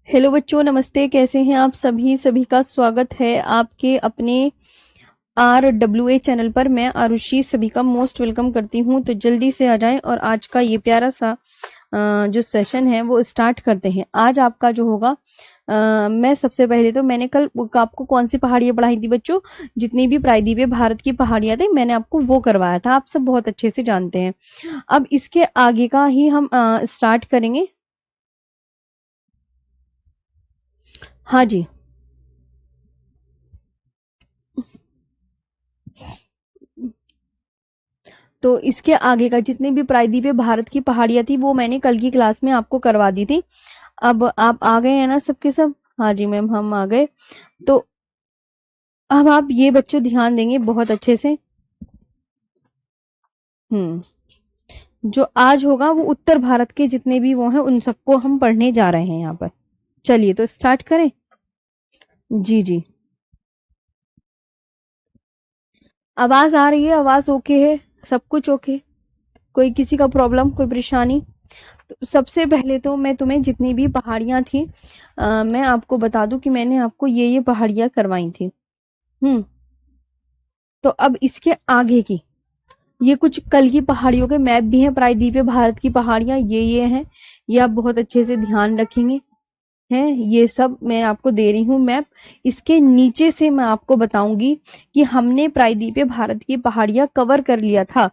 Hello बच्चों, नमस्ते। कैसे हैं आप सभी? सभी का स्वागत है आपके अपने RWA चैनल पर। मैं आरुषि सभी का मोस्ट वेलकम करती हूं। तो जल्दी से आ जाएं और आज का ये प्यारा सा जो सेशन है वो स्टार्ट करते हैं। आज आपका जो होगा मैं सबसे पहले तो मैंने कल आपको कौन सी पहाड़ियां पढ़ाई थी बच्चों? जितनी भी प्रायद्वीपीय भारत की पहाड़ियां थी मैंने आपको वो करवाया था। आप सब बहुत अच्छे से जानते हैं। अब इसके आगे का ही हम स्टार्ट करेंगे। हाँ जी। तो इसके आगे का जितनी भी प्रायद्वीपीय भारत की पहाड़ियां थी वो मैंने कल की क्लास में आपको करवा दी थी। अब आप आ गए हैं ना सबके सब? हाँ जी मैम, हम आ गए। तो अब आप ये बच्चों ध्यान देंगे बहुत अच्छे से। जो आज होगा वो उत्तर भारत के जितने भी वो हैं उन सबको हम पढ़ने जा रहे हैं यहाँ पर। चलिए तो स्टार्ट करें। जी जी। आवाज आ रही है? आवाज ओके है? सब कुछ ओके? कोई किसी का प्रॉब्लम, कोई परेशानी? तो सबसे पहले तो मैं तुम्हें जितनी भी पहाड़ियां थी मैं आपको बता दूं कि मैंने आपको ये पहाड़ियां करवाई थी। हम्म। तो अब इसके आगे की ये कुछ कल की पहाड़ियों के मैप भी हैं। प्रायद्वीपीय भारत की पहाड़ियां ये हैं। ये आप बहुत अच्छे से ध्यान रखेंगे। हैं ये सब मैं आपको दे रही हूँ मैप। इसके नीचे से मैं आपको बताऊंगी कि हमने प्रायद्वीपीय भारत की पहाड़ियां कवर कर लिया था।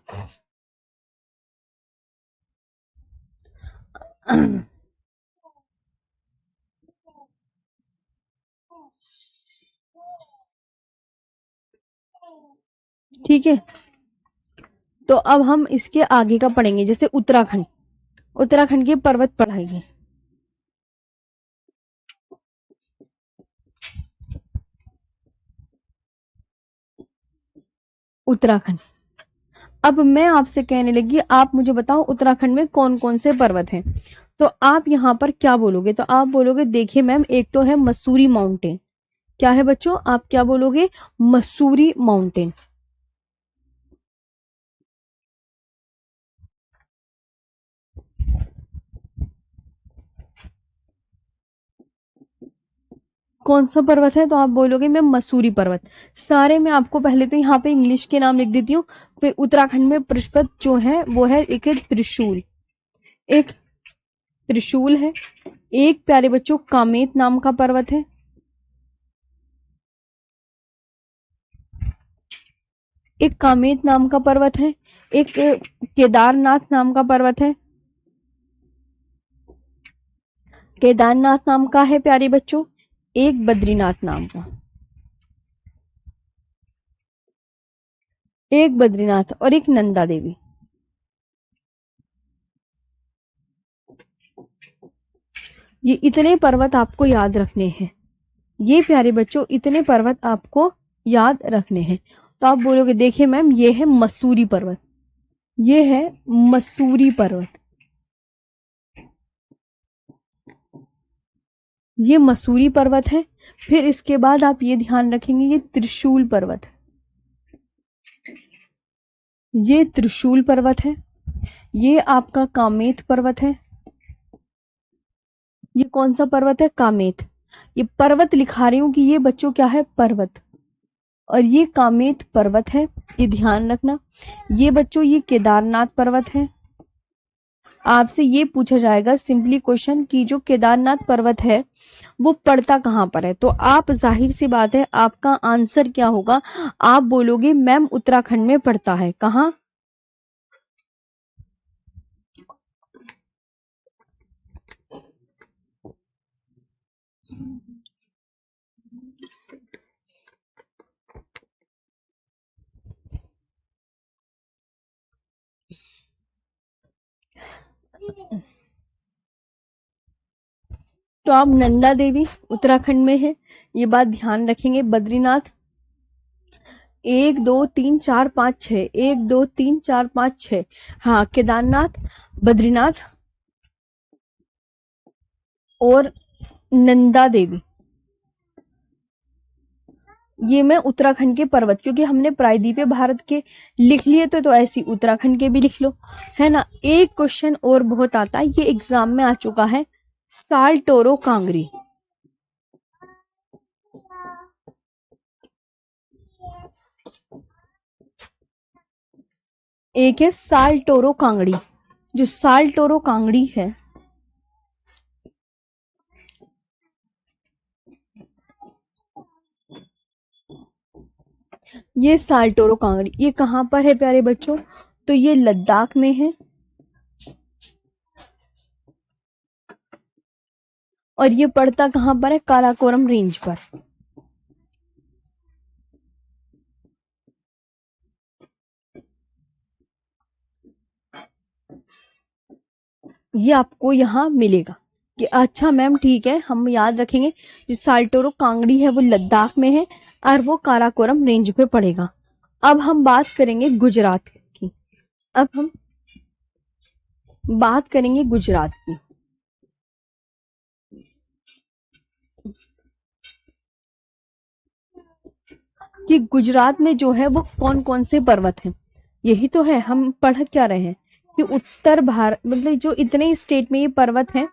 ठीक है। तो अब हम इसके आगे का पढ़ेंगे, जैसे उत्तराखंड। उत्तराखंड के पर्वत पढ़ाएंगे। उत्तराखंड। अब मैं आपसे कहने लगी, आप मुझे बताओ उत्तराखंड में कौन कौन से पर्वत हैं? तो आप यहाँ पर क्या बोलोगे? तो आप बोलोगे, देखिए मैम, एक तो है मसूरी माउंटेन। क्या है बच्चों? आप क्या बोलोगे? मसूरी माउंटेन। कौन सा पर्वत है? तो आप बोलोगे मैम मसूरी पर्वत। सारे मैं आपको पहले तो यहाँ पे इंग्लिश के नाम लिख देती हूँ। फिर उत्तराखंड में पर्वत जो है वो है, एक है त्रिशूल। एक त्रिशूल है। एक प्यारे बच्चों कामेत नाम का पर्वत है। एक कामेत नाम का पर्वत है। एक केदारनाथ नाम का पर्वत है। केदारनाथ नाम का है प्यारे बच्चों। एक बद्रीनाथ नाम का। एक बद्रीनाथ और एक नंदा देवी। ये इतने पर्वत आपको याद रखने हैं। ये प्यारे बच्चों इतने पर्वत आपको याद रखने हैं। तो आप बोलोगे, देखिए मैम ये है मसूरी पर्वत। ये है मसूरी पर्वत। ये मसूरी पर्वत है। फिर इसके बाद आप ये ध्यान रखेंगे, ये त्रिशूल पर्वत है। ये त्रिशूल पर्वत है। ये आपका कामेत पर्वत है। ये कौन सा पर्वत है? कामेत। ये पर्वत लिखा रही हूं कि ये बच्चों क्या है? पर्वत। और ये कामेत पर्वत है, ये ध्यान रखना। ये बच्चों ये केदारनाथ पर्वत है। आपसे ये पूछा जाएगा सिंपली क्वेश्चन कि जो केदारनाथ पर्वत है वो पड़ता कहां पर है? तो आप जाहिर सी बात है आपका आंसर क्या होगा? आप बोलोगे मैम उत्तराखंड में पड़ता है। कहां? तो आप नंदा देवी उत्तराखंड में है, ये बात ध्यान रखेंगे। बद्रीनाथ 1 2 3 4 5 6, 1 2 3 4 5 6। हाँ, केदारनाथ, बद्रीनाथ और नंदा देवी। ये मैं उत्तराखंड के पर्वत, क्योंकि हमने प्रायद्वीपीय भारत के लिख लिए तो ऐसी उत्तराखंड के भी लिख लो, है ना। एक क्वेश्चन और बहुत आता है, ये एग्जाम में आ चुका है। साल टोरो कांगरी। एक है साल टोरो कांगड़ी। जो साल टोरो कांगड़ी है, ये साल टोरो कांगड़ी, ये कहां पर है प्यारे बच्चों? तो ये लद्दाख में है, और ये पड़ता कहां पर है? काराकोरम रेंज पर। ये आपको यहां मिलेगा कि अच्छा मैम ठीक है, हम याद रखेंगे। जो साल्टोरो कांगड़ी है वो लद्दाख में है और वो काराकोरम रेंज पे पड़ेगा। अब हम बात करेंगे गुजरात की। अब हम बात करेंगे गुजरात की। कि गुजरात में जो है वो कौन कौन से पर्वत हैं। यही तो है, हम पढ़ क्या रहे हैं कि उत्तर भारत मतलब जो इतने स्टेट में ये पर्वत हैं।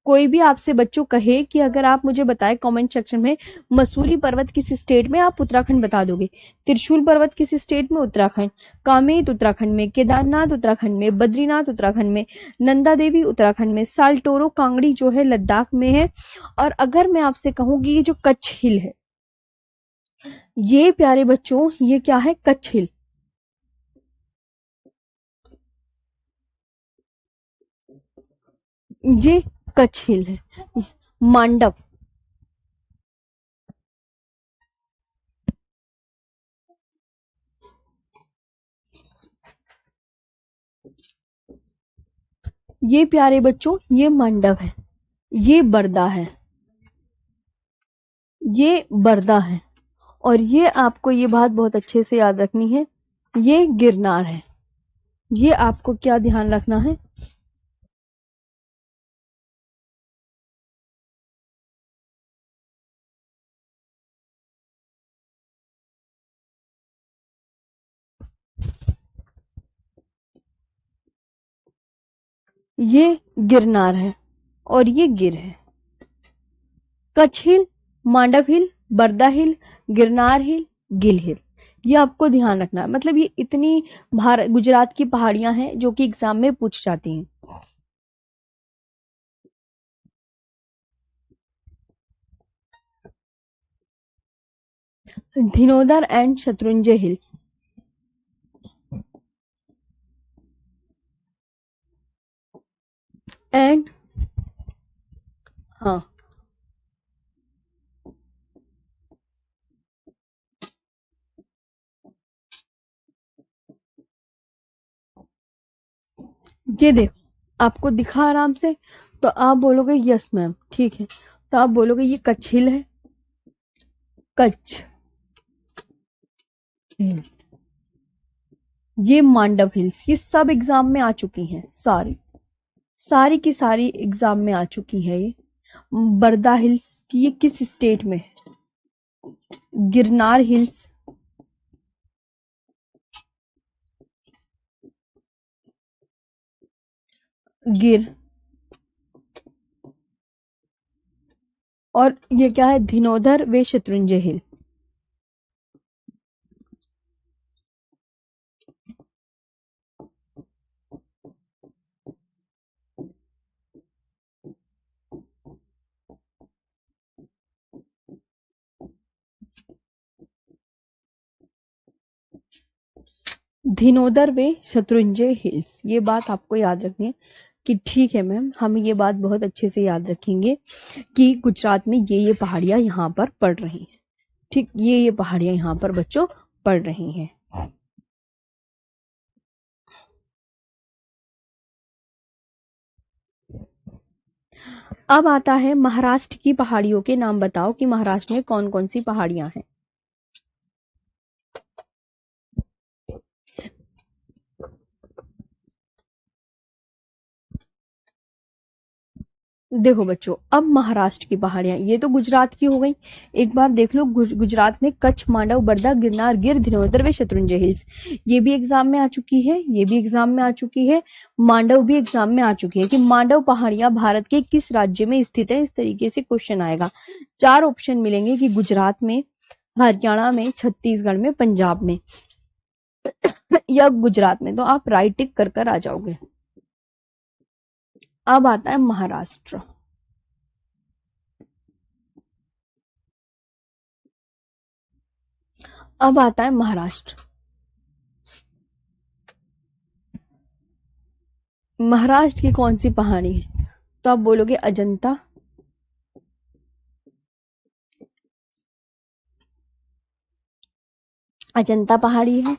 कोई भी आपसे बच्चों कहे कि अगर आप मुझे बताएं कमेंट सेक्शन में मसूरी पर्वत किस स्टेट में, आप उत्तराखंड बता दोगे। त्रिशूल पर्वत किस स्टेट में? उत्तराखंड। कामेत उत्तराखंड में, केदारनाथ उत्तराखंड में, बद्रीनाथ उत्तराखंड में, नंदा देवी उत्तराखंड में, साल्टोरो कांगड़ी जो है लद्दाख में है। और अगर मैं आपसे कहूँ कि ये जो कच्छ हिल है, ये प्यारे बच्चों ये क्या है? कच्छ हिल। ये कच्छ हिल है। मांडव, ये प्यारे बच्चों ये मांडव है। ये बरदा है, ये बरदा है। और ये आपको ये बात बहुत अच्छे से याद रखनी है, ये गिरनार है। ये आपको क्या ध्यान रखना है? ये गिरनार है और ये गिर है। कच्छ हिल, मांडव हिल, बरदा हिल, गिरनार हिल, गिल हिल। ये आपको ध्यान रखना है। मतलब ये इतनी भारत गुजरात की पहाड़ियां हैं जो कि एग्जाम में पूछ जाती हैं। Dhinodhar and Shatrunjay hill. And हाँ, ये देखो आपको दिखा आराम से, तो आप बोलोगे यस मैम ठीक है। तो आप बोलोगे ये कच्छ हिल है, कच्छ हिल। ये मांडव हिल्स, ये सब एग्जाम में आ चुकी हैं सारी, सारी की सारी एग्जाम में आ चुकी है। ये बरदा हिल्स की ये किस स्टेट में है? गिरनार हिल्स, गिर। और ये क्या है? धिनोधर व शत्रुंजय हिल। धिनोदर वे शत्रुंजय हिल्स, ये बात आपको याद रखनी है कि ठीक है मैम, हम ये बात बहुत अच्छे से याद रखेंगे कि गुजरात में ये पहाड़ियां यहाँ पर पड़ रही हैं। ठीक, ये पहाड़ियां यहाँ पर बच्चों पड़ रही हैं। अब आता है महाराष्ट्र की पहाड़ियों के नाम बताओ कि महाराष्ट्र में कौन कौन सी पहाड़ियां हैं। देखो बच्चों, अब महाराष्ट्र की पहाड़ियां ये तो गुजरात की हो गई। एक बार देख लो, गुजरात में कच्छ, मांडव, बरदा, गिरनार, गिर, धिनोदर व शत्रुंजय हिल्स, ये भी एग्जाम में आ चुकी है। ये भी एग्जाम में आ चुकी है। मांडव भी एग्जाम में आ चुकी है कि मांडव पहाड़ियां भारत के किस राज्य में स्थित है। इस तरीके से क्वेश्चन आएगा। चार ऑप्शन मिलेंगे कि गुजरात में, हरियाणा में, छत्तीसगढ़ में, पंजाब में। या गुजरात में, तो आप राइट टिक कर कर आ जाओगे। अब आता है महाराष्ट्र। अब आता है महाराष्ट्र। महाराष्ट्र की कौन सी पहाड़ी है? तो आप बोलोगे अजंता, अजंता पहाड़ी है।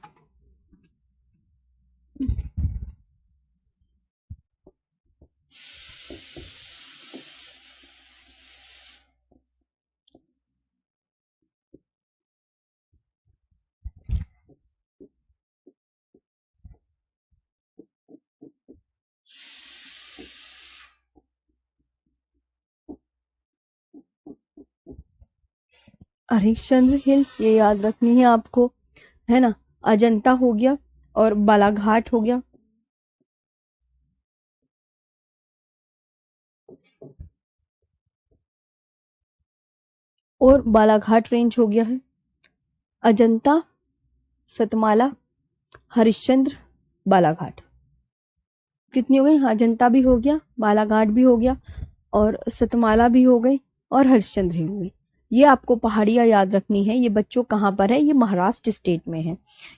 हरिश्चंद्र हिल्स, ये याद रखनी है आपको, है ना। अजंता हो गया और बालाघाट हो गया। और बालाघाट रेंज हो गया है। अजंता, सतमाला, हरिश्चंद्र, बालाघाट। कितनी हो गई? अजंता भी हो गया, बालाघाट भी हो गया, और सतमाला भी हो गई, और हरिश्चंद्र भी हो गई। ये आपको पहाड़ियां याद रखनी है। ये बच्चों कहाँ पर है? ये महाराष्ट्र स्टेट में है।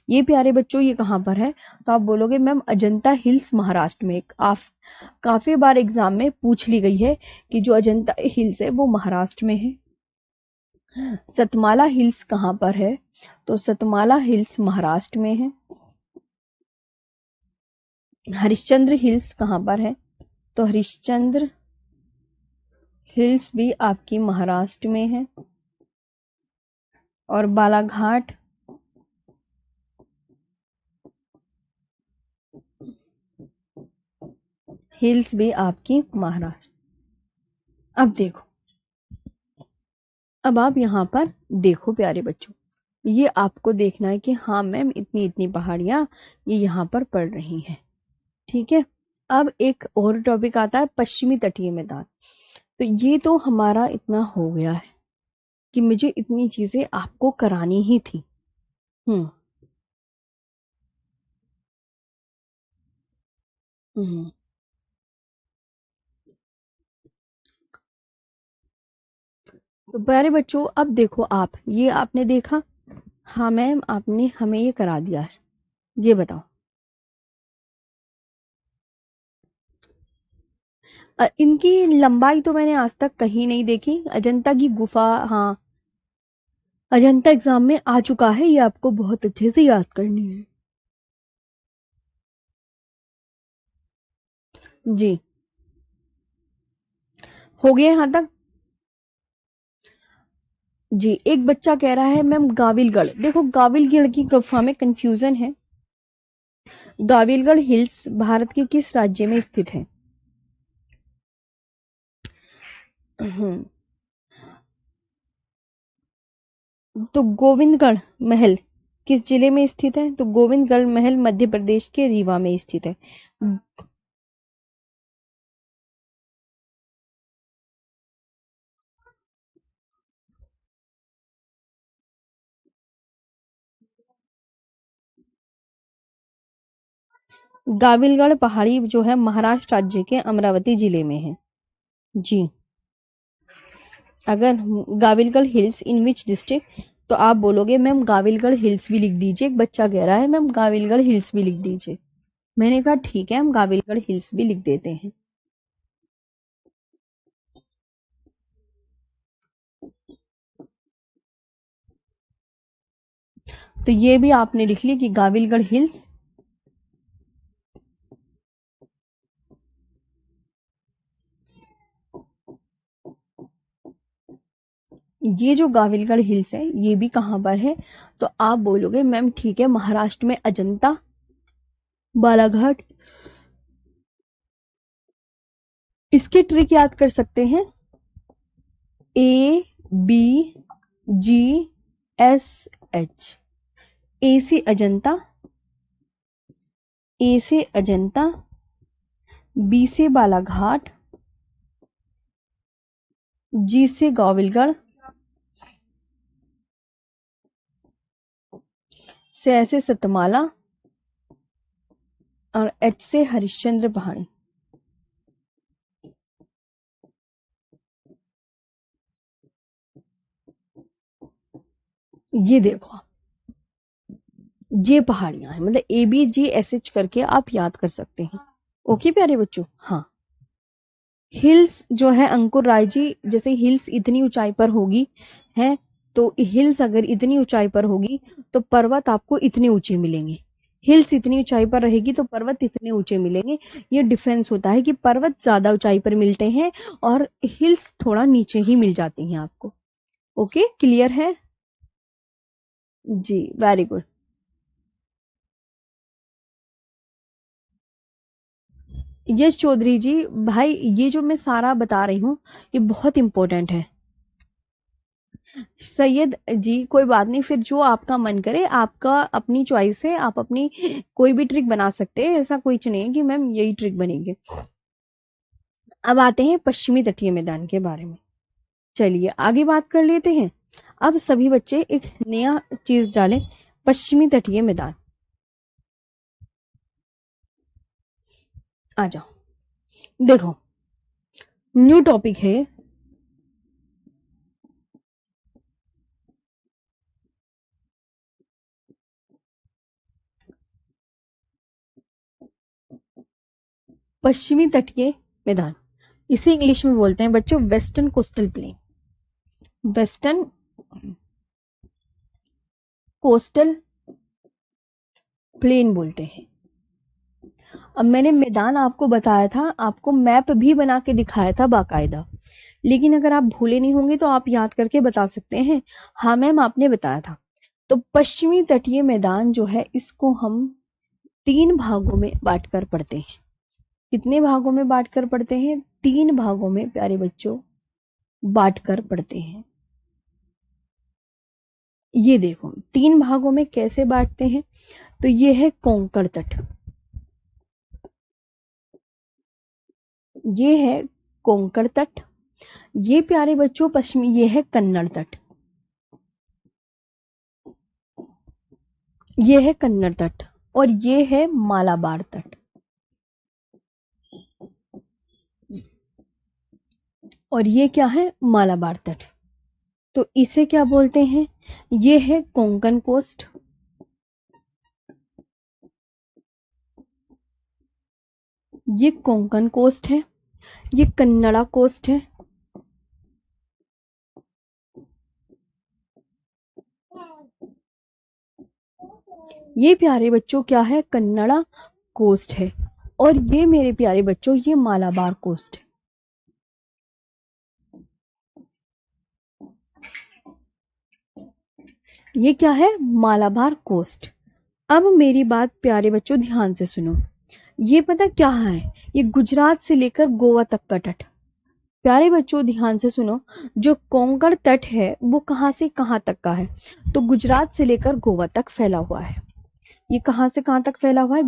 ये प्यारे बच्चों, ये कहाँ पर है? तो आप बोलोगे मैम अजंता हिल्स महाराष्ट्र में। काफी बार एग्जाम में पूछ ली गई है कि जो अजंता हिल्स है वो महाराष्ट्र में है। सतमाला हिल्स कहाँ पर है? तो सतमाला हिल्स महाराष्ट्र में है। हरिश्चंद्र हिल्स कहाँ पर है? तो हरिश्चंद्र हिल्स भी आपकी महाराष्ट्र में है। और बालाघाट हिल्स भी आपकी महाराष्ट्र। अब देखो, अब आप यहाँ पर देखो प्यारे बच्चों, ये आपको देखना है कि हाँ मैम इतनी इतनी पहाड़ियां ये यहाँ पर पड़ रही हैं। ठीक है। अब एक और टॉपिक आता है, पश्चिमी तटीय मैदान। तो ये तो हमारा इतना हो गया है कि मुझे इतनी चीजें आपको करानी ही थी। हम्म हम्म तो प्यारे बच्चों, अब देखो, आप ये आपने देखा, हाँ मैम आपने हमें ये करा दिया है। ये बताओ, इनकी लंबाई तो मैंने आज तक कहीं नहीं देखी। अजंता की गुफा, हाँ अजंता एग्जाम में आ चुका है, ये आपको बहुत अच्छे से याद करनी है। जी, हो गया यहाँ तक। जी, एक बच्चा कह रहा है मैम गाविलगढ़। देखो, गाविलगढ़ की गुफा में कंफ्यूजन है। गाविलगढ़ हिल्स भारत के किस राज्य में स्थित है? हम्म, तो गोविंदगढ़ महल किस जिले में स्थित है? तो गोविंदगढ़ महल मध्य प्रदेश के रीवा में स्थित है। गाविलगढ़ पहाड़ी जो है महाराष्ट्र राज्य के अमरावती जिले में है। जी, अगर Gavilgarh hills in which district, तो आप बोलोगे मैम गाविलगढ़ हिल्स भी लिख दीजिए। एक बच्चा कह रहा है मैम गाविलगढ़ हिल्स भी लिख दीजिए। मैंने कहा ठीक है, हम गाविलगढ़ हिल्स भी लिख देते हैं। तो ये भी आपने लिख ली कि गाविलगढ़ हिल्स, ये जो गाविलगढ़ हिल्स है ये भी कहाँ पर है? तो आप बोलोगे मैम ठीक है, महाराष्ट्र में अजंता, बालाघाट। इसके ट्रिक याद कर सकते हैं, ABGSH। ए से अजंता, ए से अजंता, बी से बालाघाट, जी से गाविलगढ़, से ऐसे सतमाला और एच से हरिश्चंद्र पहाड़ी। ये देखो, ये पहाड़ियां हैं, मतलब ABGSH करके आप याद कर सकते हैं। ओके प्यारे बच्चों। हाँ, हिल्स जो है अंकुर राय जी, जैसे हिल्स इतनी ऊंचाई पर होगी है, तो हिल्स अगर इतनी ऊंचाई पर होगी तो पर्वत आपको इतने ऊंचे मिलेंगे। हिल्स इतनी ऊंचाई पर रहेगी तो पर्वत इतने ऊंचे मिलेंगे। ये डिफरेंस होता है कि पर्वत ज्यादा ऊंचाई पर मिलते हैं और हिल्स थोड़ा नीचे ही मिल जाती हैं आपको। ओके, क्लियर है जी, वेरी गुड। यश चौधरी जी, भाई ये जो मैं सारा बता रही हूँ ये बहुत इंपॉर्टेंट है। सैयद जी कोई बात नहीं, फिर जो आपका मन करे, आपका अपनी चॉइस है, आप अपनी कोई भी ट्रिक बना सकते हैं, ऐसा कुछ नहीं है कि मैम यही ट्रिक बनेगी। अब आते हैं पश्चिमी तटीय मैदान के बारे में। चलिए आगे बात कर लेते हैं। अब सभी बच्चे एक नया चीज डालें, पश्चिमी तटीय मैदान। आ जाओ, देखो न्यू टॉपिक है। पश्चिमी तटीय मैदान, इसे इंग्लिश में बोलते हैं बच्चों western coastal plain. Western coastal plain बोलते हैं। अब मैंने मैदान आपको बताया था, आपको मैप भी बना के दिखाया था बाकायदा, लेकिन अगर आप भूले नहीं होंगे तो आप याद करके बता सकते हैं। हाँ मैम आपने बताया था। तो पश्चिमी तटीय मैदान जो है इसको हम 3 भागों में बांटकर पढ़ते हैं। कितने भागों में बांटकर पढ़ते हैं? 3 भागों में प्यारे बच्चों बांटकर पढ़ते हैं। ये देखो 3 भागों में कैसे बांटते हैं। तो ये है कोंकण तट, ये है कोंकण तट, ये प्यारे बच्चों पश्चिमी, ये है कन्नड़ तट, ये है कन्नड़ तट, और ये है मालाबार तट, और ये क्या है? मालाबार तट। तो इसे क्या बोलते हैं? ये है कोंकण कोस्ट, ये कोंकण कोस्ट है, ये कन्नड़ा कोस्ट है, ये प्यारे बच्चों क्या है? कन्नड़ा कोस्ट है, और ये मेरे प्यारे बच्चों ये मालाबार कोस्ट है। ये क्या है? मालाबार कोस्ट। अब मेरी बात प्यारे बच्चों ध्यान से सुनो, ये पता क्या है? ये गुजरात से लेकर गोवा तक का तट। प्यारे बच्चों ध्यान से सुनो, जो कोंकण तट है वो कहां से कहां तक का है? तो गुजरात से लेकर गोवा तक फैला हुआ है। ये कहां से कहां तक फैला हुआ है?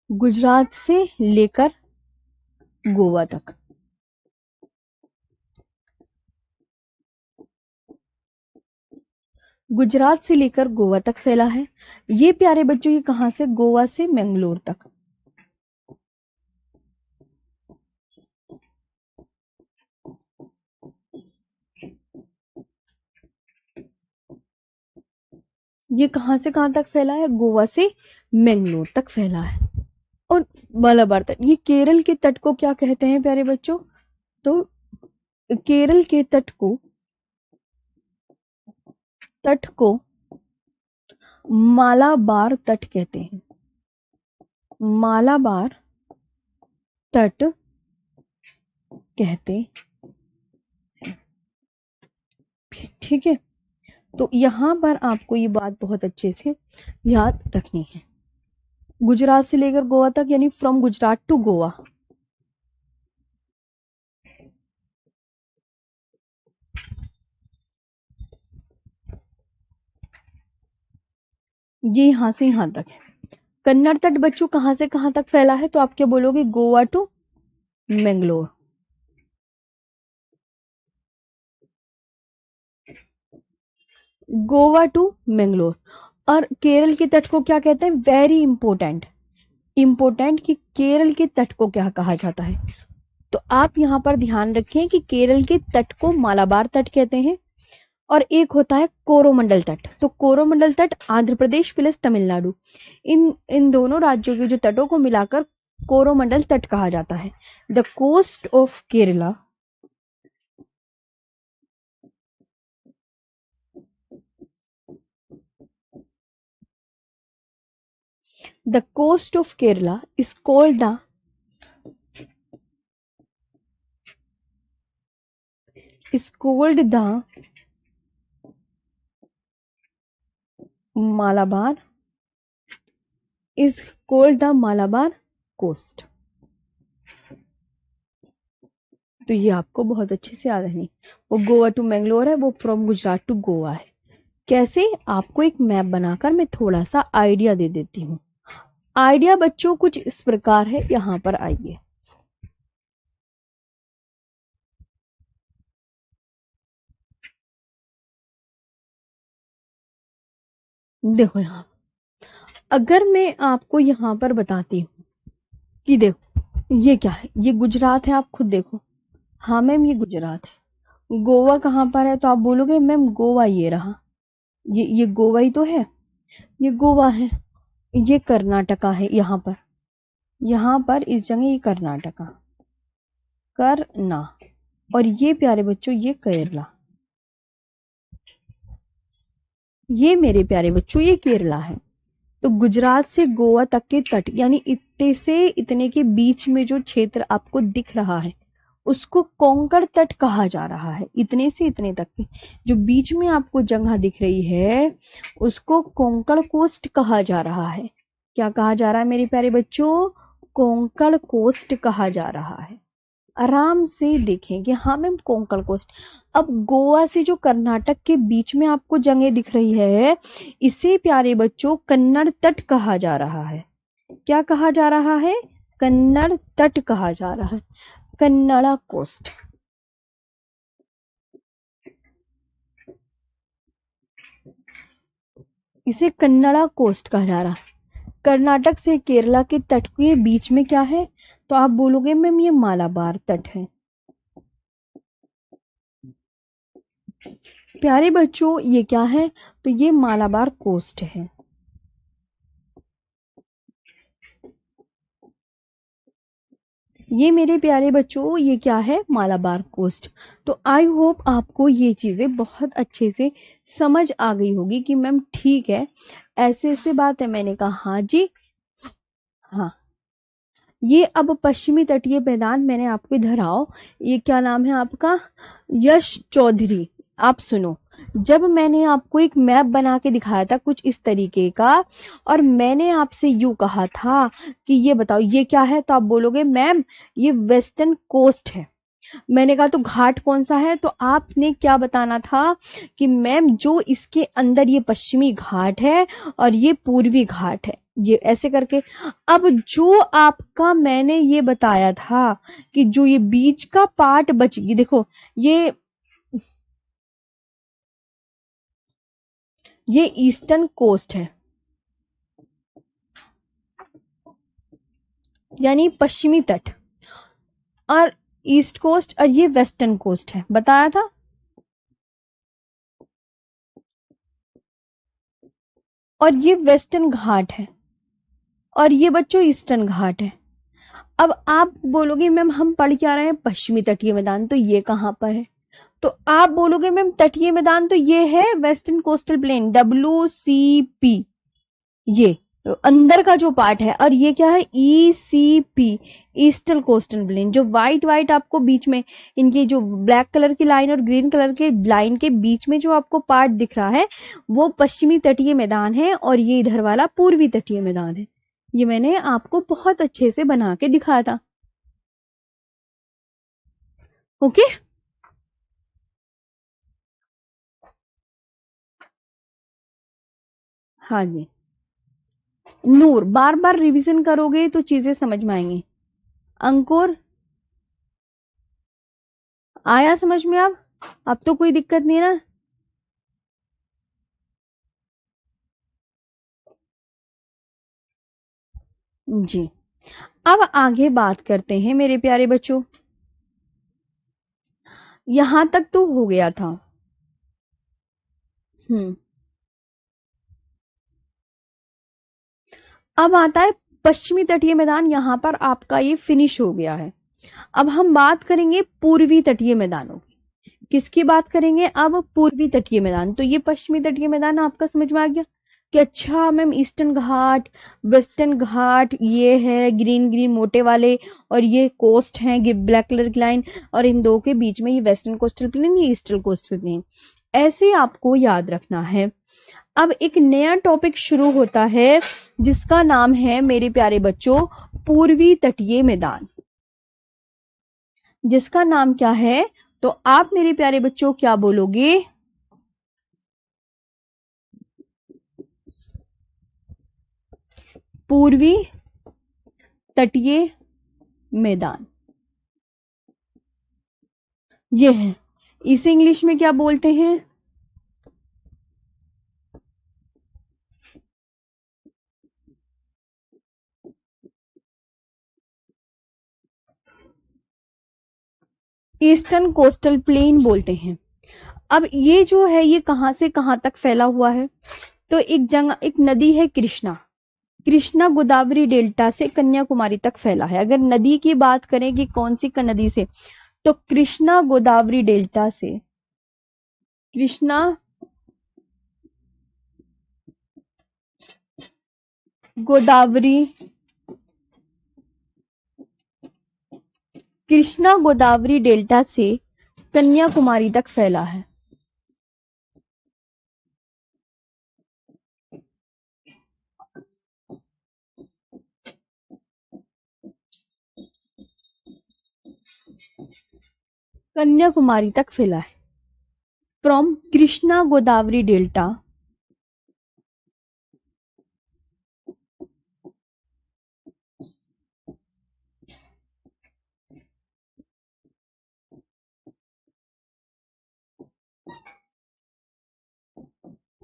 गुजरात से लेकर गोवा तक। गुजरात से लेकर गोवा तक फैला है। ये प्यारे बच्चों ये कहां से? गोवा से मैंगलोर तक। ये कहां से कहां तक फैला है? गोवा से मैंगलोर तक फैला है। और मालाबार तट, ये केरल के तट को क्या कहते हैं प्यारे बच्चों? तो केरल के तट को मालाबार तट कहते हैं। मालाबार तट कहते, ठीक है। तो यहां पर आपको ये बात बहुत अच्छे से याद रखनी है। गुजरात से लेकर गोवा तक यानी फ्रॉम गुजरात टू गोवा। ये यहां से यहां तक है। कन्नड़ तट बच्चों कहां से कहां तक फैला है? तो आप क्या बोलोगे? गोवा टू मैंगलोर। गोवा टू मैंगलोर। और केरल के तट को क्या कहते हैं? वेरी इंपॉर्टेंट, इंपॉर्टेंट कि केरल के तट को क्या कहा जाता है। तो आप यहां पर ध्यान रखें कि केरल के तट को मालाबार तट कहते हैं, और एक होता है कोरोमंडल तट। तो कोरोमंडल तट आंध्र प्रदेश प्लस तमिलनाडु, इन इन दोनों राज्यों के जो तटों को मिलाकर कोरोमंडल तट कहा जाता है। The coast of Kerala, the coast of Kerala is called the Malabar, is called the Malabar coast. तो ये आपको बहुत अच्छे से याद है। वो गोवा टू मैंगलोर है, वो फ्रॉम गुजरात टू गोवा है। कैसे? आपको एक मैप बनाकर मैं थोड़ा सा आइडिया दे देती हूँ। आइडिया बच्चों कुछ इस प्रकार है, यहां पर आइए। देखो यहां, अगर मैं आपको यहां पर बताती हूँ कि देखो ये क्या है, ये गुजरात है, आप खुद देखो। हाँ मैम ये गुजरात है। गोवा कहाँ पर है? तो आप बोलोगे मैम गोवा ये रहा, ये गोवा ही तो है, ये गोवा है। ये कर्नाटका है, यहाँ पर इस जगह ये कर्नाटका, करना। और ये प्यारे बच्चों ये केरला, ये मेरे प्यारे बच्चों ये केरला है। तो गुजरात से गोवा तक के तट, यानी इतने से इतने के बीच में जो क्षेत्र आपको दिख रहा है उसको कोंकण तट कहा जा रहा है। इतने से इतने तक के जो बीच में आपको जगह दिख रही है उसको कोंकण कोस्ट कहा जा रहा है। क्या कहा जा रहा है मेरे प्यारे बच्चों? कोंकण कोस्ट कहा जा रहा है। आराम से देखेंगे। हाँ मैम कोंकण कोस्ट। अब गोवा से जो कर्नाटक के बीच में आपको जगह दिख रही है इसे प्यारे बच्चों कन्नड़ तट कहा जा रहा है। क्या कहा जा रहा है? कन्नड़ तट कहा जा रहा है, कन्नड़ा कोस्ट। इसे कन्नड़ा कोस्ट कहा जा रहा है। कर्नाटक से केरला के तट के बीच में क्या है? तो आप बोलोगे मैम ये मालाबार तट है। प्यारे बच्चों ये क्या है? तो ये मालाबार कोस्ट है। ये मेरे प्यारे बच्चों ये क्या है? मालाबार कोस्ट। तो आई होप आपको ये चीजें बहुत अच्छे से समझ आ गई होगी कि मैम ठीक है ऐसे ऐसे बात है। मैंने कहा हाँ जी। हाँ, ये अब पश्चिमी तटीय मैदान मैंने आपको इधर आओ। ये क्या नाम है आपका? यश चौधरी। आप सुनो, जब मैंने आपको एक मैप बना के दिखाया था कुछ इस तरीके का, और मैंने आपसे यूं कहा था कि ये बताओ ये क्या है, तो आप बोलोगे मैम ये वेस्टर्न कोस्ट है। मैंने कहा तो घाट कौन सा है? तो आपने क्या बताना था कि मैम जो इसके अंदर ये पश्चिमी घाट है और ये पूर्वी घाट है, ये ऐसे करके। अब जो आपका मैंने ये बताया था कि जो ये बीच का पार्ट बच गई, देखो ये ईस्टर्न कोस्ट है, यानी पश्चिमी तट, और ईस्ट कोस्ट, और ये वेस्टर्न कोस्ट है, बताया था। और ये वेस्टर्न घाट है, और ये बच्चों ईस्टर्न घाट है। अब आप बोलोगे मैम हम पढ़ क्या रहे हैं? पश्चिमी तटीय मैदान, तो ये कहां पर है? तो आप बोलोगे मैम तटीय मैदान तो ये है वेस्टर्न कोस्टल प्लेन, WCP, ये अंदर का जो पार्ट है। और ये क्या है? ECP, eastern coastal plain. जो व्हाइट व्हाइट आपको बीच में इनकी जो ब्लैक कलर की लाइन और ग्रीन कलर के लाइन के बीच में जो आपको पार्ट दिख रहा है वो पश्चिमी तटीय मैदान है, और ये इधर वाला पूर्वी तटीय मैदान है। ये मैंने आपको बहुत अच्छे से बना के दिखाया था। ओके, हाँ जी। नूर, बार बार रिवीजन करोगे तो चीजें समझ में आएंगी। अंकुर, आया समझ में? अब तो कोई दिक्कत नहीं है ना? जी, अब आगे बात करते हैं मेरे प्यारे बच्चों। यहां तक तो हो गया था। हम्म। अब आता है पश्चिमी तटीय मैदान। यहां पर आपका ये फिनिश हो गया है। अब हम बात करेंगे पूर्वी तटीय मैदानों की। किसकी बात करेंगे अब? पूर्वी तटीय मैदान। तो ये पश्चिमी तटीय मैदान आपका समझ में आ गया कि अच्छा मैम ईस्टर्न घाट, वेस्टर्न घाट ये है ग्रीन ग्रीन मोटे वाले, और ये कोस्ट है ब्लैक कलर की लाइन, और इन दो के बीच में ये वेस्टर्न कोस्टल प्लेन, ये ईस्टर्न कोस्टल प्लेन। ऐसे आपको याद रखना है। अब एक नया टॉपिक शुरू होता है जिसका नाम है मेरे प्यारे बच्चों पूर्वी तटीय मैदान। जिसका नाम क्या है? तो आप मेरे प्यारे बच्चों क्या बोलोगे? पूर्वी तटीय मैदान ये है। इसे इंग्लिश में क्या बोलते हैं? ईस्टर्न कोस्टल प्लेन बोलते हैं। अब ये जो है ये कहां से कहां तक फैला हुआ है? तो एक नदी है कृष्णा। कृष्णा गोदावरी डेल्टा से कन्याकुमारी तक फैला है। अगर नदी की बात करें कि कौन सी नदी से, तो कृष्णा गोदावरी डेल्टा से। कृष्णा गोदावरी कृष्णा गोदावरी डेल्टा से कन्याकुमारी तक फैला है। कन्याकुमारी तक फैला है। From Krishna Godavari delta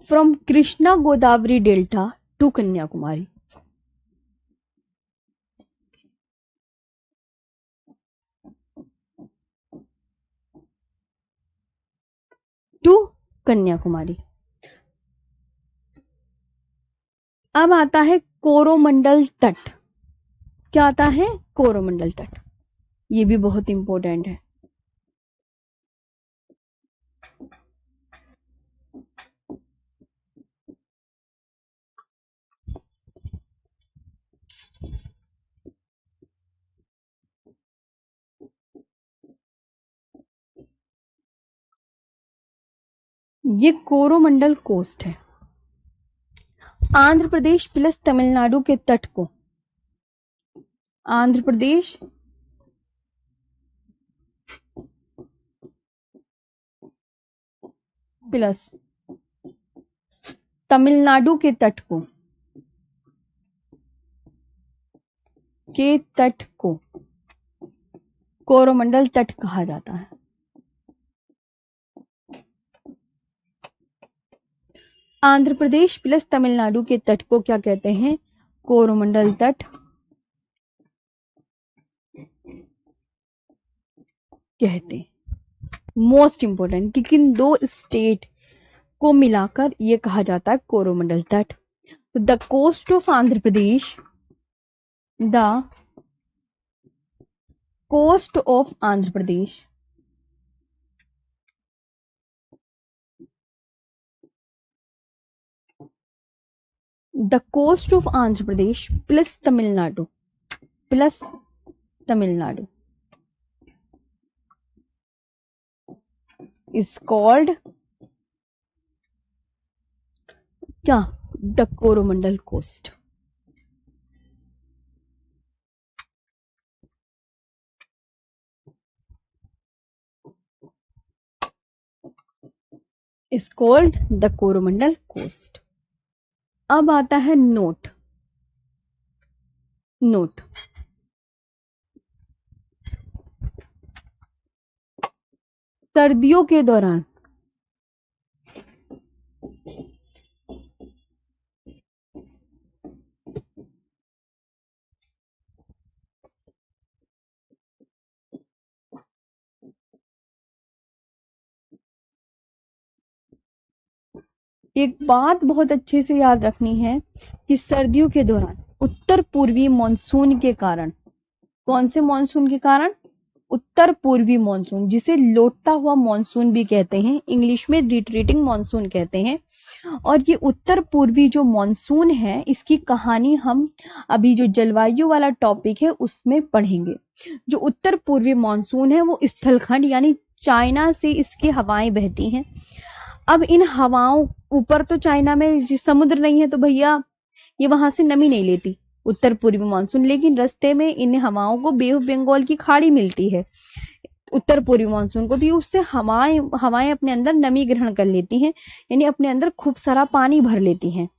from Krishna Godavari delta to Kanyakumari. To Kanyakumari. अब आता है कोरोमंडल तट। क्या आता है? कोरोमंडल तट। ये भी बहुत इंपॉर्टेंट है। ये कोरोमंडल कोस्ट है। आंध्र प्रदेश प्लस तमिलनाडु के तट को, आंध्र प्रदेश प्लस तमिलनाडु के तट को, कोरोमंडल तट कहा जाता है। आंध्र प्रदेश प्लस तमिलनाडु के तट को क्या कहते हैं? कोरोमंडल तट कहते हैं। मोस्ट इंपोर्टेंट कि किन दो स्टेट को मिलाकर यह कहा जाता है कोरोमंडल तट। The coast of Andhra Pradesh, the coast of Andhra Pradesh the coast of Andhra Pradesh plus Tamil Nadu is called क्या? The Coromandel coast. is called the Coromandel coast. अब आता है नोट। सर्दियों के दौरान एक बात बहुत अच्छे से याद रखनी है कि सर्दियों के दौरान उत्तर पूर्वी मानसून के कारण, कौन से मानसून के कारण? उत्तर पूर्वी मानसून, जिसे लौटता हुआ मानसून भी कहते हैं, इंग्लिश में रिट्रीटिंग मानसून कहते हैं। और ये उत्तर पूर्वी जो मानसून है, इसकी कहानी हम अभी जो जलवायु वाला टॉपिक है उसमें पढ़ेंगे। जो उत्तर पूर्वी मानसून है वो स्थलखंड यानी चाइना से इसकी हवाएं बहती हैं। अब इन हवाओं, ऊपर तो चाइना में समुद्र नहीं है तो भैया ये वहां से नमी नहीं लेती उत्तर पूर्वी मानसून, लेकिन रास्ते में इन हवाओं को बे ऑफ बंगाल की खाड़ी मिलती है उत्तर पूर्वी मानसून को, तो ये उससे हवाएं अपने अंदर नमी ग्रहण कर लेती हैं, यानी अपने अंदर खूब सारा पानी भर लेती हैं।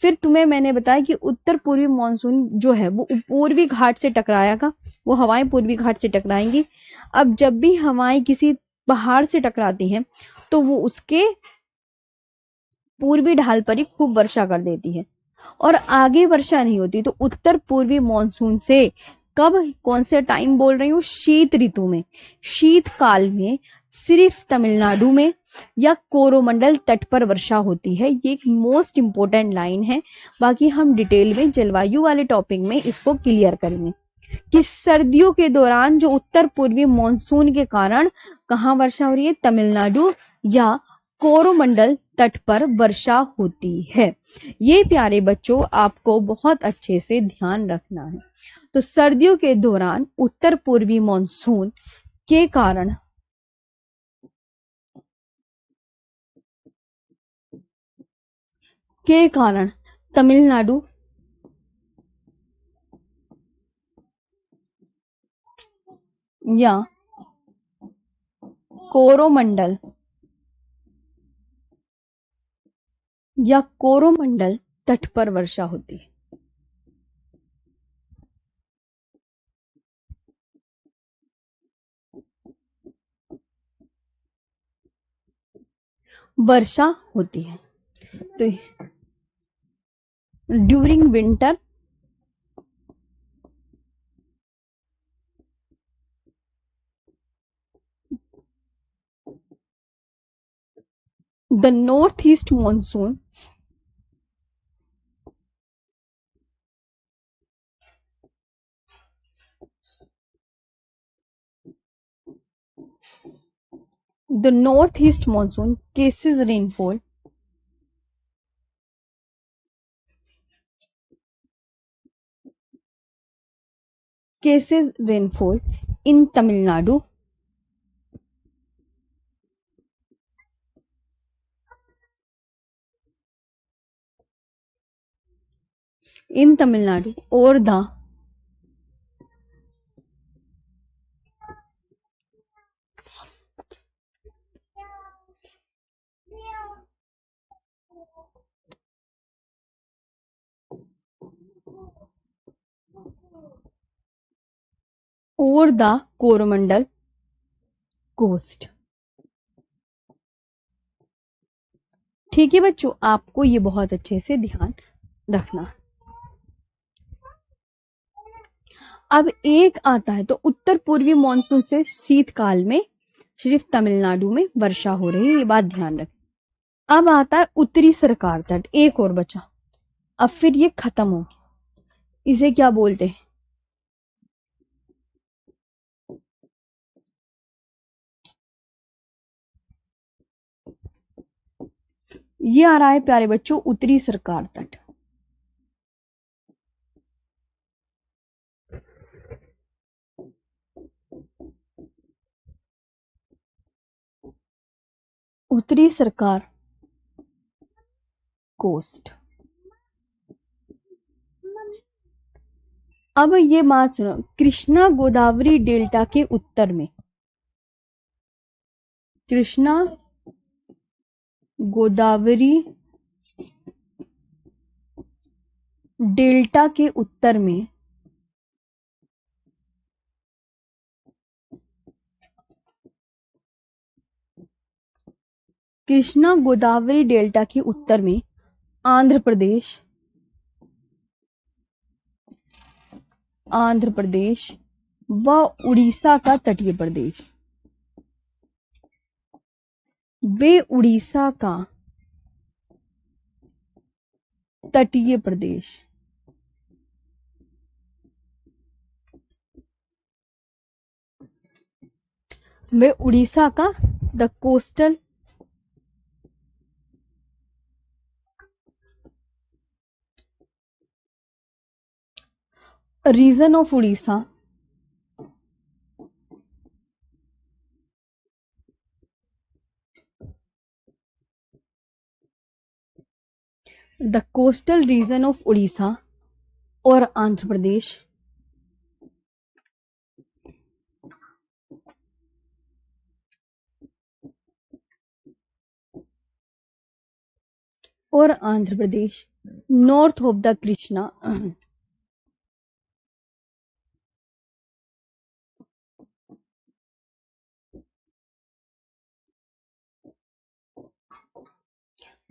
फिर तुम्हें मैंने बताया कि उत्तर पूर्वी मानसून जो है वो पूर्वी घाट से टकराएगा, वो हवाएं पूर्वी घाट से टकराएंगी। अब जब भी हवाएं किसी पहाड़ से टकराती हैं तो वो उसके पूर्वी ढाल पर ही खूब वर्षा कर देती है और आगे वर्षा नहीं होती। तो उत्तर पूर्वी मानसून से कब, कौन से टाइम बोल रही हूँ? शीत ऋतु में, शीतकाल में सिर्फ तमिलनाडु में या कोरोमंडल तट पर वर्षा होती है। ये एक मोस्ट इंपोर्टेंट लाइन है, बाकी हम डिटेल में जलवायु वाले टॉपिक में इसको क्लियर करेंगे कि सर्दियों के दौरान जो उत्तर पूर्वी मानसून के कारण कहां वर्षा हो रही है? तमिलनाडु या कोरोमंडल तट पर वर्षा होती है। ये प्यारे बच्चों आपको बहुत अच्छे से ध्यान रखना है। तो सर्दियों के दौरान उत्तर पूर्वी मानसून के कारण तमिलनाडु या कोरोमंडल तट पर वर्षा होती है। वर्षा होती है। तो during winter the northeast monsoon cases rainfall in Tamil Nadu or the Coromandel coast। ठीक है बच्चों, आपको ये बहुत अच्छे से ध्यान रखना। अब एक आता है तो उत्तर पूर्वी मानसून से शीतकाल में सिर्फ तमिलनाडु में वर्षा हो रही है, ये बात ध्यान रखें। अब आता है उत्तरी सरकार तट, एक और बचा, अब फिर ये खत्म होगी। इसे क्या बोलते हैं? ये आ रहा है प्यारे बच्चों उत्तरी सरकार तट। उत्तरी सरकार कोस्ट। अब ये बात सुनो, कृष्णा गोदावरी डेल्टा के उत्तर में, कृष्णा गोदावरी डेल्टा के उत्तर में कृष्णा गोदावरी डेल्टा के उत्तर में आंध्र प्रदेश व उड़ीसा का तटीय प्रदेश, वे उड़ीसा का तटीय प्रदेश। वे उड़ीसा का the coastal region of Orissa, the coastal region of Orissa और आंध्र प्रदेश, और Andhra Pradesh north of the Krishna,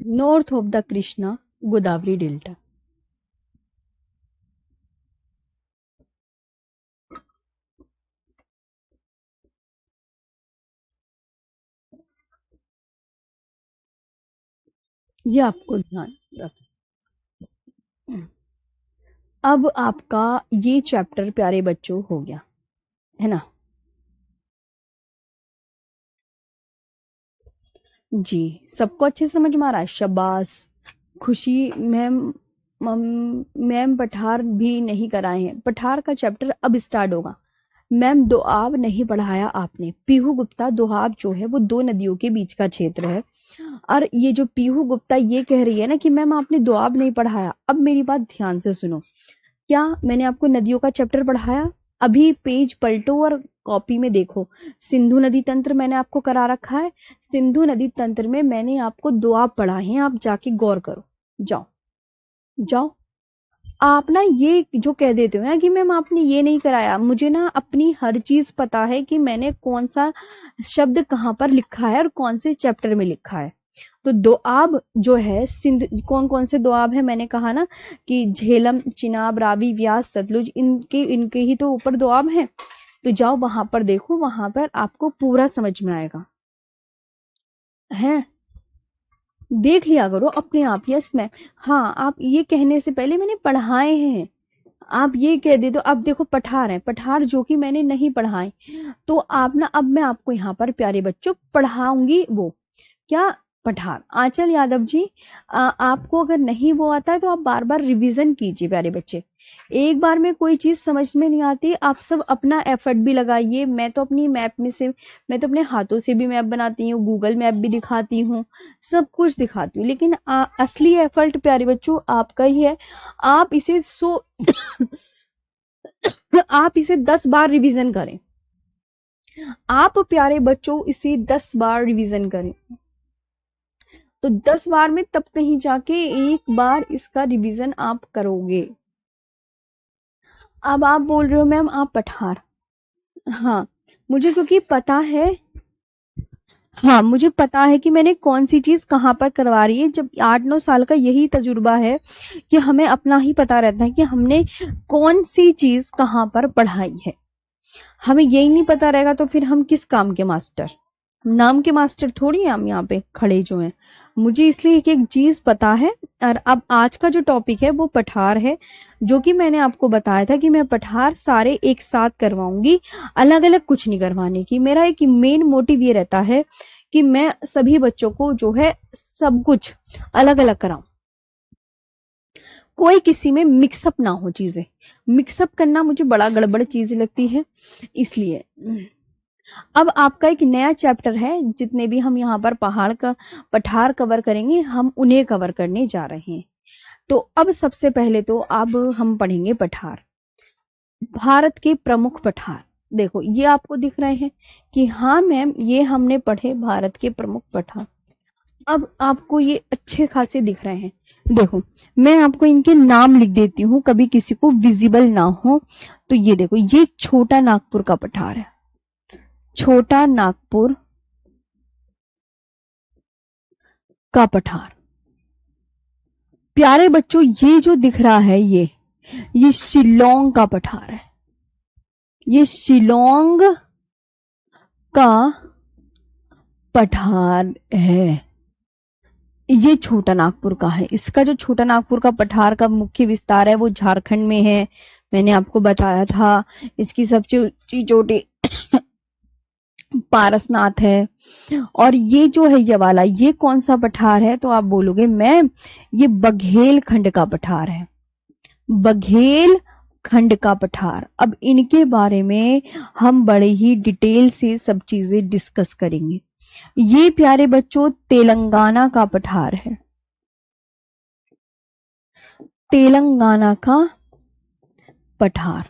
north of the Krishna Godavari delta. ये आपको ध्यान रखना। अब आपका ये चैप्टर प्यारे बच्चों हो गया है ना जी। सबको अच्छे से समझ में आ रहा है? शाबाश। खुशी मैम, मैम पठार भी नहीं कराए हैं। पठार का चैप्टर अब स्टार्ट होगा। मैम दोआब नहीं पढ़ाया आपने। पीहू गुप्ता दोआब जो है वो दो नदियों के बीच का क्षेत्र है। और ये जो पीहू गुप्ता ये कह रही है ना कि मैम आपने दोआब नहीं पढ़ाया। अब मेरी बात ध्यान से सुनो। क्या मैंने आपको नदियों का चैप्टर पढ़ाया? अभी पेज पलटो और कॉपी में देखो। सिंधु नदी तंत्र मैंने आपको करा रखा है। सिंधु नदी तंत्र में मैंने आपको दोआब पढ़ाए हैं। आप जाके गौर करो। जाओ जाओ। आप ना ये जो कह देते हो ना कि मैम आपने ये नहीं कराया, मुझे ना अपनी हर चीज पता है कि मैंने कौन सा शब्द कहाँ पर लिखा है और कौन से चैप्टर में लिखा है। तो दोआब जो है सिंध, कौन कौन से दोआब है मैंने कहा ना कि झेलम, चिनाब, रावी, व्यास, सतलुज, इनके इनके ही तो ऊपर दोआब हैं। तो जाओ वहां पर देखो, वहां पर आपको पूरा समझ में आएगा। है देख लिया करो अपने आप। Yes ma'am. हाँ, आप ये कहने से पहले मैंने पढ़ाए हैं। आप ये कह दे दो। अब देखो पठार है, पठार जो कि मैंने नहीं पढ़ाए। तो आप ना, अब मैं आपको यहाँ पर प्यारे बच्चों पढ़ाऊंगी वो क्या, पठार। आंचल यादव जी, आपको अगर नहीं वो आता है तो आप बार बार रिवीजन कीजिए प्यारे बच्चे। एक बार में कोई चीज समझ में नहीं आती, आप सब अपना एफर्ट भी लगाइए। मैं तो अपनी मैप में से, मैं तो अपने हाथों से भी मैप बनाती हूँ, गूगल मैप भी दिखाती हूँ, सब कुछ दिखाती हूँ। लेकिन असली एफर्ट प्यारे बच्चों आपका ही है। आप इसे आप इसे 10 बार रिवीजन करें। आप प्यारे बच्चों इसे 10 बार रिवीजन करें। तो 10 बार में तब कहीं जाके एक बार इसका रिवीजन आप करोगे। अब आप बोल रहे हो मैम आप पठार। हाँ मुझे क्योंकि पता है, हाँ मुझे पता है कि मैंने कौन सी चीज कहाँ पर करवा रही है। जब 8-9 साल का यही तजुर्बा है कि हमें अपना ही पता रहता है कि हमने कौन सी चीज कहाँ पर पढ़ाई है। हमें यही नहीं पता रहेगा तो फिर हम किस काम के मास्टर, नाम के मास्टर थोड़ी हैं हम यहाँ पे खड़े जो हैं। मुझे इसलिए एक एक चीज पता है। और अब आज का जो टॉपिक है वो पठार है, जो कि मैंने आपको बताया था कि मैं पठार सारे एक साथ करवाऊंगी, अलग अलग कुछ नहीं करवाने की। मेरा एक मेन मोटिव ये रहता है कि मैं सभी बच्चों को जो है सब कुछ अलग अलग कराऊं, कोई किसी में मिक्सअप ना हो। चीजें मिक्सअप करना मुझे बड़ा गड़बड़ चीज लगती है। इसलिए अब आपका एक नया चैप्टर है। जितने भी हम यहाँ पर पहाड़ का पठार कवर करेंगे हम उन्हें कवर करने जा रहे हैं। तो अब सबसे पहले तो अब हम पढ़ेंगे पठार, भारत के प्रमुख पठार। देखो ये आपको दिख रहे हैं कि हाँ मैम ये हमने पढ़े भारत के प्रमुख पठार। अब आपको ये अच्छे खासे दिख रहे हैं। देखो मैं आपको इनके नाम लिख देती हूँ, कभी किसी को विजिबल ना हो। तो ये देखो, ये छोटा नागपुर का पठार है, छोटा नागपुर का पठार। प्यारे बच्चों ये जो दिख रहा है ये शिलोंग का पठार है। ये शिलोंग का पठार है। ये छोटा नागपुर का है। इसका जो छोटा नागपुर का पठार का मुख्य विस्तार है वो झारखंड में है, मैंने आपको बताया था। इसकी सबसे ऊंची चोटी पारसनाथ है। और ये जो है ये वाला, ये कौन सा पठार है, तो आप बोलोगे मैम ये बघेल खंड का पठार है, बघेल खंड का पठार। अब इनके बारे में हम बड़े ही डिटेल से सब चीजें डिस्कस करेंगे। ये प्यारे बच्चों तेलंगाना का पठार है, तेलंगाना का पठार।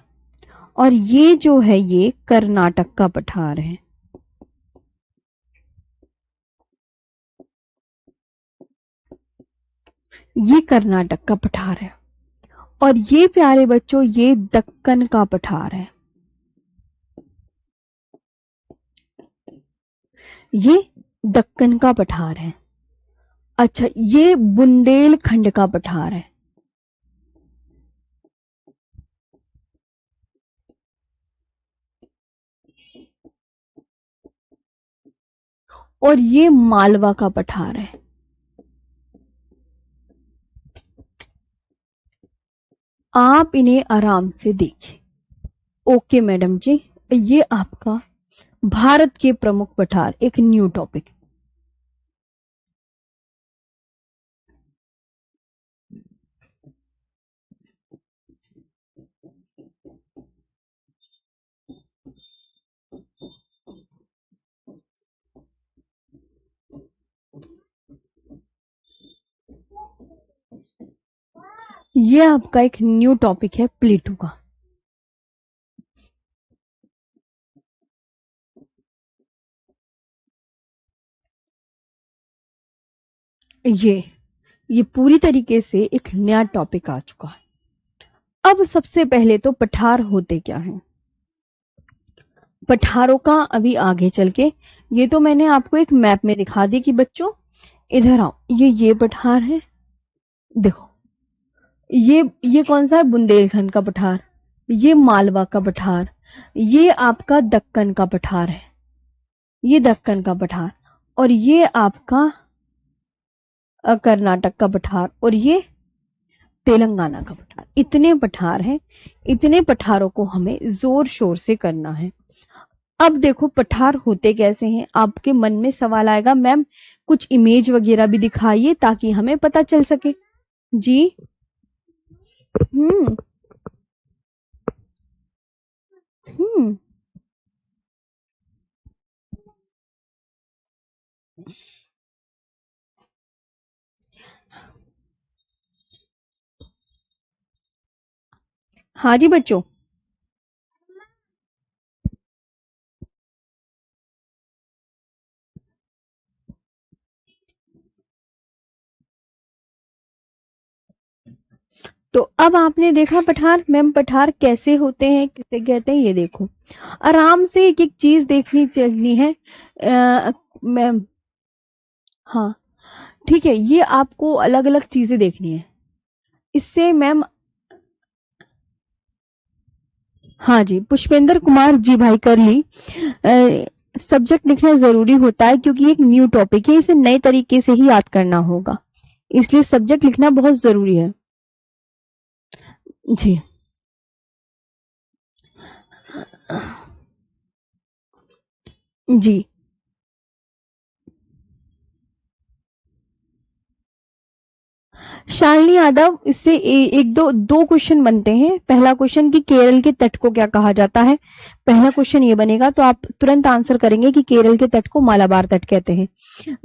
और ये जो है ये कर्नाटक का पठार है। ये कर्नाटक का पठार है। और ये प्यारे बच्चों ये दक्कन का पठार है, ये दक्कन का पठार है। अच्छा, ये बुंदेलखंड का पठार है। और ये मालवा का पठार है। आप इन्हें आराम से देखिए। ओके मैडम जी, ये आपका भारत के प्रमुख पठार, एक न्यू टॉपिक। ये आपका एक न्यू टॉपिक है प्लेटो का। ये पूरी तरीके से एक नया टॉपिक आ चुका है। अब सबसे पहले तो पठार होते क्या हैं, पठारों का अभी आगे चल के, ये तो मैंने आपको एक मैप में दिखा दी कि बच्चों इधर आओ, ये पठार है। देखो ये कौन सा है, बुंदेलखंड का पठार, ये मालवा का पठार, ये आपका दक्कन का पठार है, ये दक्कन का पठार। और ये आपका कर्नाटक का पठार, और ये तेलंगाना का पठार। इतने पठार हैं, इतने पठारों को हमें जोर शोर से करना है। अब देखो पठार होते कैसे हैं, आपके मन में सवाल आएगा मैम कुछ इमेज वगैरह भी दिखाइए ताकि हमें पता चल सके। जी हम्म हम्म हाँ जी बच्चों। तो अब आपने देखा पठार, मैम पठार कैसे होते हैं, किसे कहते हैं, ये देखो आराम से एक एक चीज देखनी चलनी है मैम। हाँ ठीक है, ये आपको अलग अलग चीजें देखनी है इससे मैम। हाँ जी पुष्पेंद्र कुमार जी भाई कर ली। सब्जेक्ट लिखना जरूरी होता है क्योंकि एक न्यू टॉपिक है, इसे नए तरीके से ही याद करना होगा, इसलिए सब्जेक्ट लिखना बहुत जरूरी है। जी जी शालिनी यादव, इससे एक दो क्वेश्चन बनते हैं। पहला क्वेश्चन कि केरल के तट को क्या कहा जाता है, पहला क्वेश्चन ये बनेगा तो आप तुरंत आंसर करेंगे कि केरल के तट को मालाबार तट कहते हैं।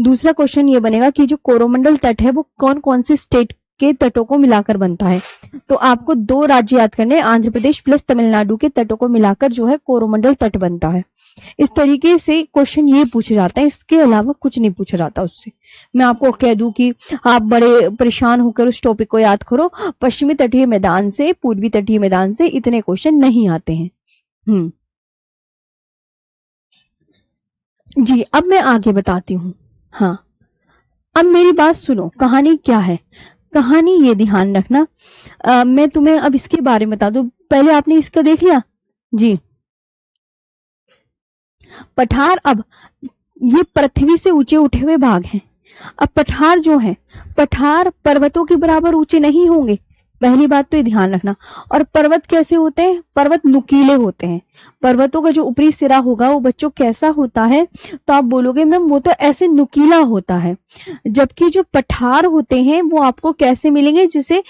दूसरा क्वेश्चन ये बनेगा कि जो कोरोमंडल तट है वो कौन कौन से स्टेट के तटों को मिलाकर बनता है। तो आपको दो राज्य याद करने, आंध्र प्रदेश प्लस तमिलनाडु के तटों को मिलाकर जो है कोरोमंडल तट बनता है। इस तरीके से क्वेश्चन ये पूछे जाता है, इसके अलावा कुछ नहीं पूछा जाता उससे। मैं आपको कह दूं कि आप बड़े परेशान होकर उस टॉपिक को याद करो, पश्चिमी तटीय मैदान से पूर्वी तटीय मैदान से इतने क्वेश्चन नहीं आते हैं। जी अब मैं आगे बताती हूँ। हाँ अब मेरी बात सुनो, कहानी क्या है, कहानी ये ध्यान रखना। मैं तुम्हें अब इसके बारे में बता दूं, पहले आपने इसका देख लिया जी। पठार, अब ये पृथ्वी से ऊंचे उठे हुए भाग हैं। अब पठार जो है, पठार पर्वतों के बराबर ऊंचे नहीं होंगे, पहली बात तो ये ध्यान रखना। और पर्वत कैसे होते हैं? पर्वत नुकीले होते हैं। पर्वतों का जो ऊपरी सिरा होगा वो बच्चों कैसा होता है? तो आप बोलोगे मैम वो तो ऐसे नुकीला होता है, जबकि जो पठार होते हैं वो आपको कैसे मिलेंगे? जिसे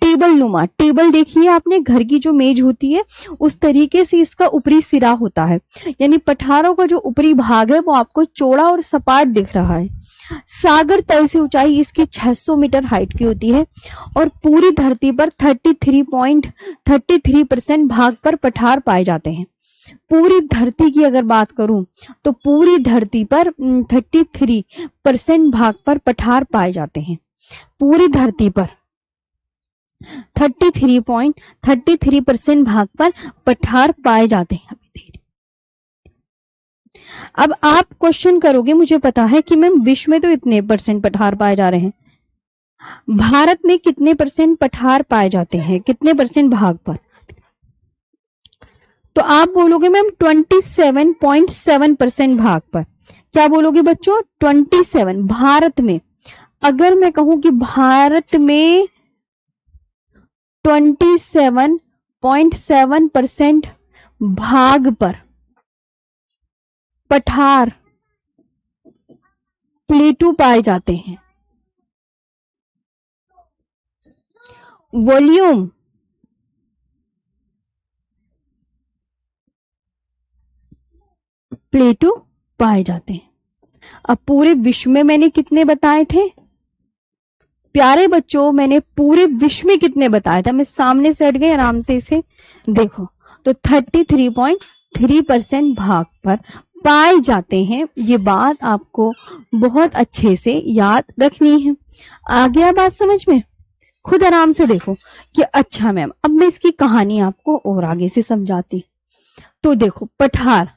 टेबल नुमा, टेबल देखिए आपने, घर की जो मेज होती है उस तरीके से इसका ऊपरी सिरा होता है। यानी पठारों का जो ऊपरी भाग है वो आपको चौड़ा और सपाट दिख रहा है। सागर तल से ऊंचाई इसकी 600 मीटर हाइट की होती है और पूरी धरती पर 33.33% भाग पर पठार पाए जाते हैं। पूरी धरती की अगर बात करूं तो पूरी धरती पर 33% भाग पर पठार पाए जाते हैं। पूरी धरती पर 33.33% भाग पर पठार पाए जाते हैं। अब आप क्वेश्चन करोगे, मुझे पता है कि मैम विश्व में तो इतने परसेंट पठार पाए जा रहे हैं, भारत में कितने परसेंट पठार पाए जाते हैं, कितने परसेंट भाग पर? तो आप बोलोगे मैम 27.7% भाग पर। क्या बोलोगे बच्चों? 27 भारत में। अगर मैं कहूं कि भारत में 27.7% भाग पर पठार प्लेटू पाए जाते हैं। वॉल्यूम प्लेटू पाए जाते हैं। अब पूरे विश्व में मैंने कितने बताए थे प्यारे बच्चों? मैंने पूरे विश्व में कितने बताया था? मैं सामने से हट गई, आराम से इसे देखो। तो 33.3% भाग पर पाए जाते हैं। ये बात आपको बहुत अच्छे से याद रखनी है। आ गया बात समझ में? खुद आराम से देखो कि अच्छा मैम अब मैं इसकी कहानी आपको और आगे से समझाती। तो देखो, पठार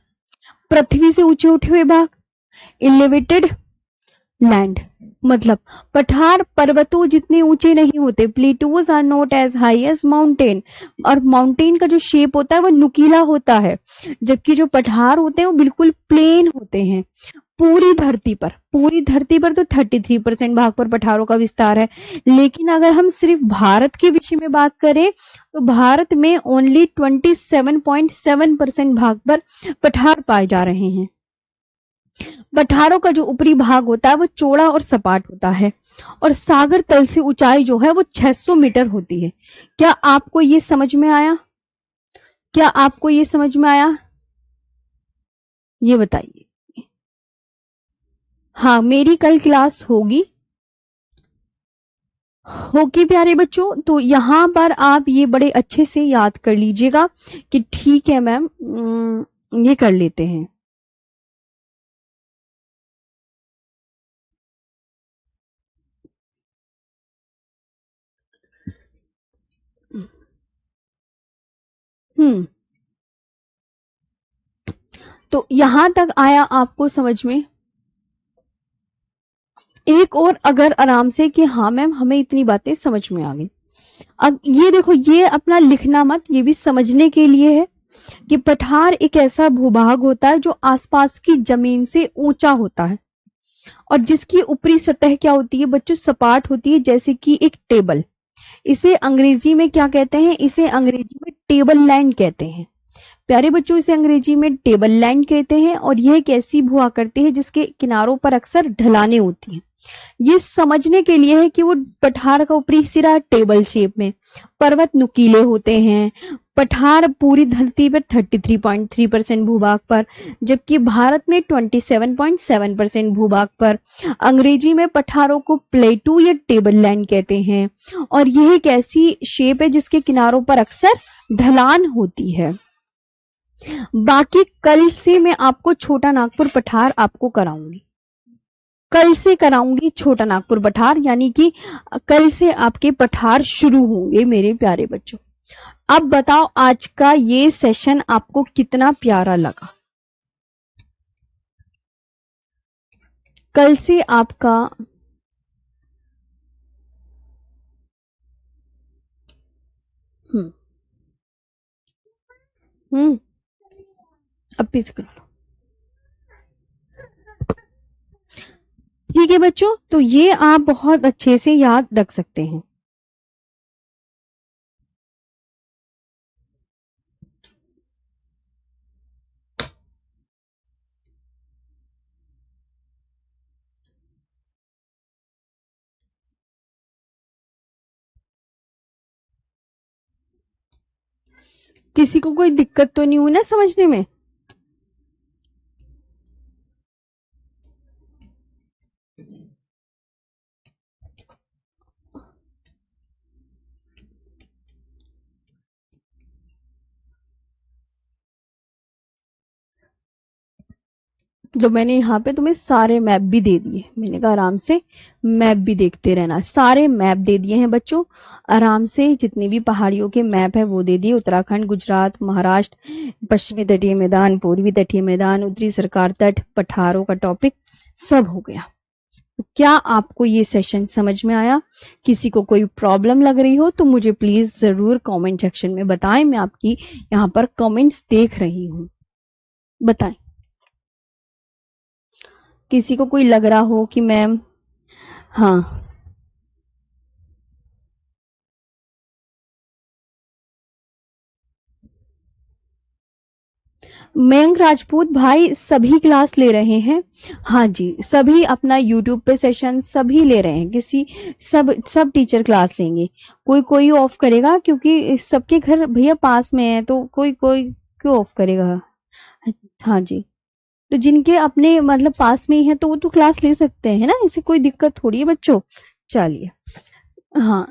पृथ्वी से ऊंचे उठे हुए भाग, एलिवेटेड लैंड, मतलब पठार पर्वतों जितने ऊंचे नहीं होते। Plateaus are not as high as mountain, और माउंटेन का जो शेप होता है वो नुकीला होता है, जबकि जो पठार होते हैं वो बिल्कुल प्लेन होते हैं। पूरी धरती पर, पूरी धरती पर तो 33% भाग पर पठारों का विस्तार है। लेकिन अगर हम सिर्फ भारत के विषय में बात करें तो भारत में ओनली 27.7% भाग पर पठार पाए जा रहे हैं। पठारों का जो ऊपरी भाग होता है वो चौड़ा और सपाट होता है और सागर तल से ऊंचाई जो है वो 600 मीटर होती है। क्या आपको ये समझ में आया? क्या आपको ये समझ में आया? ये बताइए। हाँ, मेरी कल क्लास होगी। ओके प्यारे बच्चों, तो यहां पर आप ये बड़े अच्छे से याद कर लीजिएगा कि ठीक है मैम, ये कर लेते हैं। हम्म, तो यहां तक आया आपको समझ में? एक और अगर आराम से कि हाँ मैम हमें इतनी बातें समझ में आ गई। अब ये देखो, ये अपना लिखना मत, ये भी समझने के लिए है कि पठार एक ऐसा भूभाग होता है जो आसपास की जमीन से ऊंचा होता है और जिसकी ऊपरी सतह क्या होती है बच्चों? सपाट होती है, जैसे कि एक टेबल। इसे अंग्रेजी में क्या कहते हैं? इसे अंग्रेजी में टेबल लैंड कहते हैं। प्यारे बच्चों, इसे अंग्रेजी में टेबल लैंड कहते हैं और यह एक ऐसी भू आकृति है जिसके किनारों पर अक्सर ढलानें होती हैं। ये समझने के लिए है कि वो पठार का ऊपरी सिरा टेबल शेप में, पर्वत नुकीले होते हैं। पठार पूरी धरती पर 33.3% भूभाग पर, जबकि भारत में 27.7% भूभाग पर। अंग्रेजी में पठारों को प्लेटू या टेबल लैंड कहते हैं और यह एक ऐसी शेप है जिसके किनारों पर अक्सर ढलान होती है। बाकी कल से मैं आपको छोटा नागपुर पठार आपको कराऊंगी, कल से कराऊंगी छोटा नागपुर पठार, यानी कि कल से आपके पठार शुरू होंगे मेरे प्यारे बच्चों। अब बताओ आज का ये सेशन आपको कितना प्यारा लगा? कल से आपका हम्म हम्म अब भी करो। ठीक है बच्चों, तो ये आप बहुत अच्छे से याद रख सकते हैं। किसी को कोई दिक्कत तो नहीं हुई ना समझने में? जो मैंने यहाँ पे तुम्हें सारे मैप भी दे दिए, मैंने कहा आराम से मैप भी देखते रहना। सारे मैप दे दिए हैं बच्चों, आराम से जितनी भी पहाड़ियों के मैप है वो दे दिए। उत्तराखंड, गुजरात, महाराष्ट्र, पश्चिमी तटीय मैदान, पूर्वी तटीय मैदान, उत्तरी सरकार तट, पठारों का टॉपिक सब हो गया। तो क्या आपको ये सेशन समझ में आया? किसी को कोई प्रॉब्लम लग रही हो तो मुझे प्लीज जरूर कमेंट सेक्शन में बताएं। मैं आपकी यहाँ पर कमेंट्स देख रही हूँ, बताएं। किसी को कोई लग रहा हो कि मैम, हाँ, मयंक राजपूत भाई सभी क्लास ले रहे हैं। हाँ जी, सभी अपना यूट्यूब पे सेशन सभी ले रहे हैं। किसी सब टीचर क्लास लेंगे, कोई कोई ऑफ करेगा क्योंकि सबके घर भैया पास में है, तो कोई कोई क्यों ऑफ करेगा। हाँ जी, तो जिनके अपने मतलब पास में ही है तो वो तो क्लास ले सकते हैं ना, इसे कोई दिक्कत थोड़ी है बच्चों। चलिए, हाँ,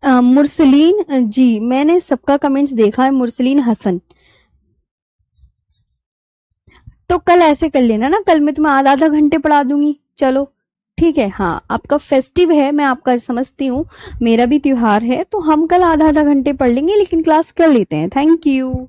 मुरसलीन जी, मैंने सबका कमेंट्स देखा है। मुरसलीन हसन, तो कल ऐसे कर लेना ना, कल मैं तुम्हें आधा आधा घंटे पढ़ा दूंगी। चलो ठीक है, हाँ आपका फेस्टिव है, मैं आपका समझती हूँ, मेरा भी त्योहार है, तो हम कल आधा आधा घंटे पढ़ लेंगे, लेकिन क्लास कर लेते हैं। Thank you.